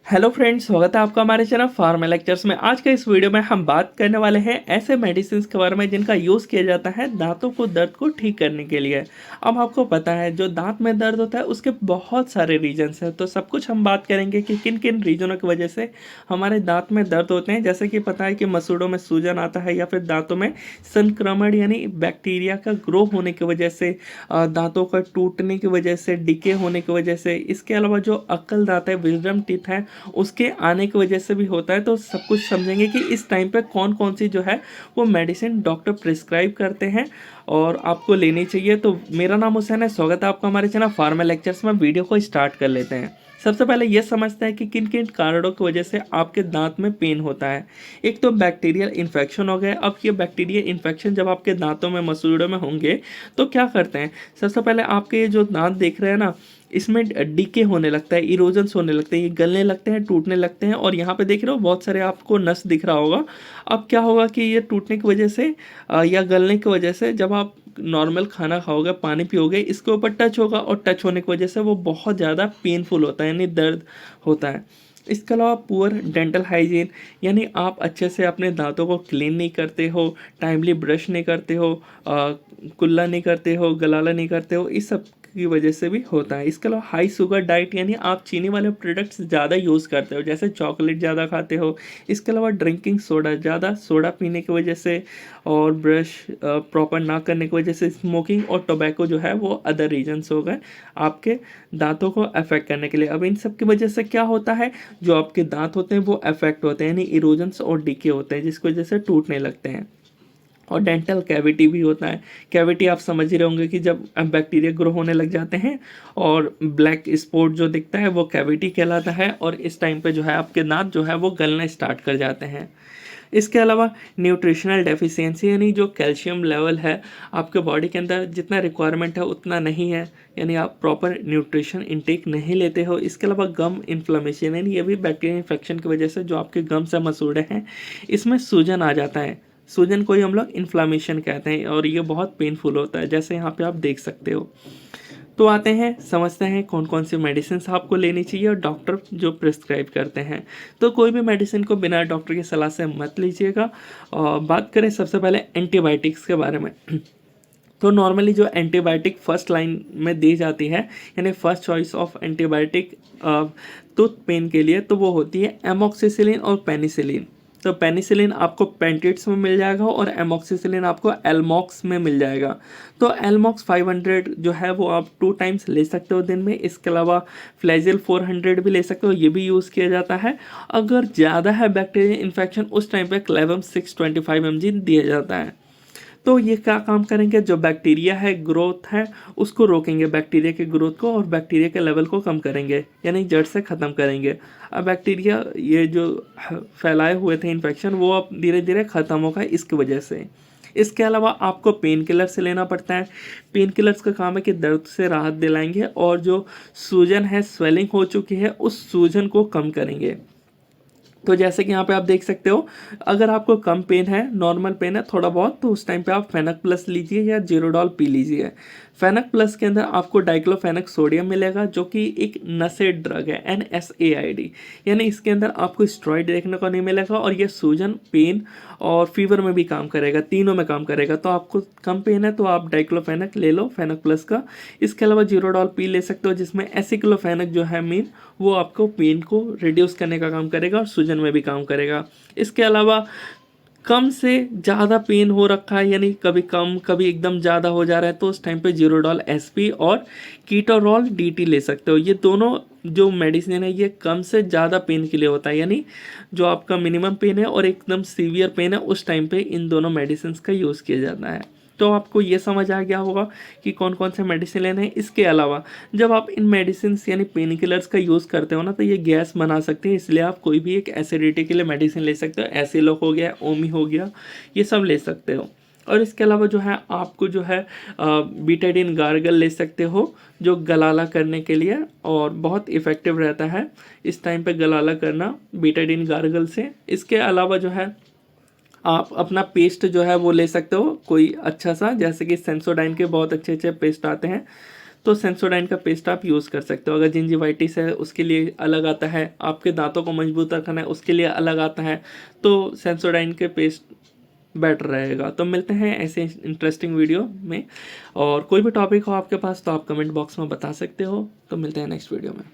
Hello friends, स्वागत है आपका हमारे चैनल फार्मा लेक्चर्स में। आज के इस वीडियो में हम बात करने वाले हैं ऐसे मेडिसिन के बारे में जिनका यूज़ किया जाता है दांतों को दर्द को ठीक करने के लिए। अब आपको पता है जो दांत में दर्द होता है उसके बहुत सारे रीजन्स हैं, तो सब कुछ हम बात करेंगे कि किन किन रीजनों की वजह से हमारे दांत में दर्द होते हैं। जैसे कि पता है कि मसूड़ों में सूजन आता है या फिर दांतों में संक्रमण यानी बैक्टीरिया का ग्रो होने की वजह से, दांतों का टूटने की वजह से, डिके होने की वजह से। इसके अलावा जो अक्ल दांत है, विजडम टीथ है, उसके आने की वजह से भी होता है। तो सब कुछ समझेंगे कि इस टाइम पे कौन कौन सी जो है वो मेडिसिन डॉक्टर प्रिस्क्राइब करते हैं और आपको लेनी चाहिए। तो मेरा नाम हुसैन है, स्वागत है आपका हमारे चैनल फार्मा लेक्चर्स में। वीडियो को स्टार्ट कर लेते हैं। सबसे पहले ये समझते हैं कि किन किन कारणों की वजह से आपके दांत में पेन होता है। एक तो बैक्टीरियल इन्फेक्शन हो गया। अब ये बैक्टीरियल इन्फेक्शन जब आपके दांतों में, मसूड़ों में होंगे तो क्या करते हैं, सबसे पहले आपके ये जो दांत देख रहे हैं ना, इसमें डीके होने लगता है, इरोजन्स होने लगते हैं, ये गलने लगते हैं, टूटने लगते हैं। और यहाँ पे देख रहे हो बहुत सारे आपको नस दिख रहा होगा। अब क्या होगा कि ये टूटने की वजह से या गलने की वजह से जब आप नॉर्मल खाना खाओगे, पानी पियोगे, इसके ऊपर टच होगा और टच होने की वजह से वो बहुत ज़्यादा पेनफुल होता है, यानी दर्द होता है। इसके अलावा पुअर डेंटल हाइजीन, यानी आप अच्छे से अपने दांतों को क्लीन नहीं करते हो, टाइमली ब्रश नहीं करते हो, कुल्ला नहीं करते हो, गलाला नहीं करते हो, इस सब की वजह से भी होता है। इसके अलावा हाई शुगर डाइट, यानी आप चीनी वाले प्रोडक्ट्स ज़्यादा यूज़ करते हो, जैसे चॉकलेट ज़्यादा खाते हो। इसके अलावा ड्रिंकिंग सोडा, ज़्यादा सोडा पीने की वजह से और ब्रश प्रॉपर ना करने की वजह से, स्मोकिंग और टोबैको जो है वो अदर रीजन्स हो गए आपके दांतों को अफेक्ट करने के लिए। अब इन सब की वजह से क्या होता है, जो आपके दांत होते हैं वो अफेक्ट होते हैं, यानी इरोजन्स और डीके होते हैं, जिसकी वजह से टूटने लगते हैं। और डेंटल कैविटी भी होता है। कैविटी आप समझ ही रहे होंगे कि जब बैक्टीरिया ग्रो होने लग जाते हैं और ब्लैक स्पॉट जो दिखता है वो कैविटी कहलाता है। और इस टाइम पे जो है आपके दांत जो है वो गलना स्टार्ट कर जाते हैं। इसके अलावा न्यूट्रिशनल डेफिशिएंसी, यानी जो कैल्शियम लेवल है आपके बॉडी के अंदर जितना रिक्वायरमेंट है उतना नहीं है, यानी आप प्रॉपर न्यूट्रिशन इनटेक नहीं लेते हो। इसके अलावा गम इन्फ्लेमेशन, यानी ये भी बैक्टीरियल इन्फेक्शन की वजह से जो आपके गम से मसूड़े हैं इसमें सूजन आ जाता है। सूजन को ही हम लोग इन्फ्लामेशन कहते हैं और ये बहुत पेनफुल होता है, जैसे यहाँ पे आप देख सकते हो। तो आते हैं, समझते हैं कौन कौन सी मेडिसिन आपको लेनी चाहिए और डॉक्टर जो प्रिस्क्राइब करते हैं। तो कोई भी मेडिसिन को बिना डॉक्टर की सलाह से मत लीजिएगा। और बात करें सबसे पहले एंटीबायोटिक्स के बारे में। तो नॉर्मली जो एंटीबायोटिक फर्स्ट लाइन में दी जाती है, यानी first choice of antibiotic tooth pain के लिए, तो वो होती है एमोक्सिसिलिन और पेनिसिलिन। तो पेनिसिलिन आपको पेंटिट्स में मिल जाएगा और एमोक्सिसिलिन आपको एलमॉक्स में मिल जाएगा। तो एलमॉक्स 500 जो है वो आप 2 टाइम्स ले सकते हो दिन में। इसके अलावा फ्लैजिल 400 भी ले सकते हो, ये भी यूज़ किया जाता है। अगर ज़्यादा है बैक्टीरियल इन्फेक्शन उस टाइम पे क्लेवम 625 mg दिया जाता है। तो ये क्या काम करेंगे, जो बैक्टीरिया है, ग्रोथ है, उसको रोकेंगे, बैक्टीरिया के ग्रोथ को और बैक्टीरिया के लेवल को कम करेंगे, यानी जड़ से ख़त्म करेंगे। अब बैक्टीरिया ये जो फैलाए हुए थे इन्फेक्शन वो अब धीरे धीरे ख़त्म होगा इसकी वजह से। इसके अलावा आपको पेन किलर से लेना पड़ता है। पेन किलर्स का काम है कि दर्द से राहत दिलाएंगे और जो सूजन है, स्वेलिंग हो चुकी है, उस सूजन को कम करेंगे। तो जैसे कि यहाँ पे आप देख सकते हो, अगर आपको कम पेन है, नॉर्मल पेन है थोड़ा बहुत, तो उस टाइम पे आप फेनक प्लस लीजिए या जीरोडॉल पी लीजिए। फेनक प्लस के अंदर आपको डाइक्लोफेनक सोडियम मिलेगा, जो कि एक नसेड ड्रग है, NSAID, यानी इसके अंदर आपको स्टेरॉइड देखने को नहीं मिलेगा और ये सूजन, पेन और फीवर में भी काम करेगा, तीनों में काम करेगा। तो आपको कम पेन है तो आप डाइक्लोफेनक ले लो, फेनक प्लस का। इसके अलावा जीरोडॉल पी ले सकते हो, जिसमें एसिक्लोफेनक जो है मेन, वो आपको पेन को रिड्यूस करने का काम करेगा और सूजन में भी काम करेगा। इसके अलावा कम से ज़्यादा पेन हो रखा है, यानी कभी कम कभी एकदम ज़्यादा हो जा रहा है, तो उस टाइम पे जीरोडॉल SP और कीटोरॉल DT ले सकते हो। ये दोनों जो मेडिसिन है ये कम से ज़्यादा पेन के लिए होता है, यानी जो आपका मिनिमम पेन है और एकदम सीवियर पेन है उस टाइम पे इन दोनों मेडिसिन का यूज़ किया जाता है। तो आपको ये समझ आ गया होगा कि कौन कौन से मेडिसिन लेने हैं। इसके अलावा जब आप इन मेडिसिन यानी पेन किलर्स का यूज़ करते हो ना, तो ये गैस बना सकते हैं, इसलिए आप कोई भी एक एसिडिटी के लिए मेडिसिन ले सकते हो। एसिलोक हो गया, ओमी हो गया, ये सब ले सकते हो। और इसके अलावा जो है आपको जो है बीटाडीन गार्गल ले सकते हो, जो गलाला करने के लिए, और बहुत इफ़ेक्टिव रहता है इस टाइम पे गलाला करना बीटाडीन गार्गल से। इसके अलावा जो है आप अपना पेस्ट जो है वो ले सकते हो कोई अच्छा सा, जैसे कि सेंसोडाइन के बहुत अच्छे अच्छे पेस्ट आते हैं, तो सेंसोडाइन का पेस्ट आप यूज़ कर सकते हो। अगर जिंजिवाइटिस है उसके लिए अलग आता है, आपके दांतों को मजबूत रखना है उसके लिए अलग आता है, तो सेंसोडाइन के पेस्ट बेटर रहेगा। तो मिलते हैं ऐसे इंटरेस्टिंग वीडियो में, और कोई भी टॉपिक हो आपके पास तो आप कमेंट बॉक्स में बता सकते हो। तो मिलते हैं नेक्स्ट वीडियो में।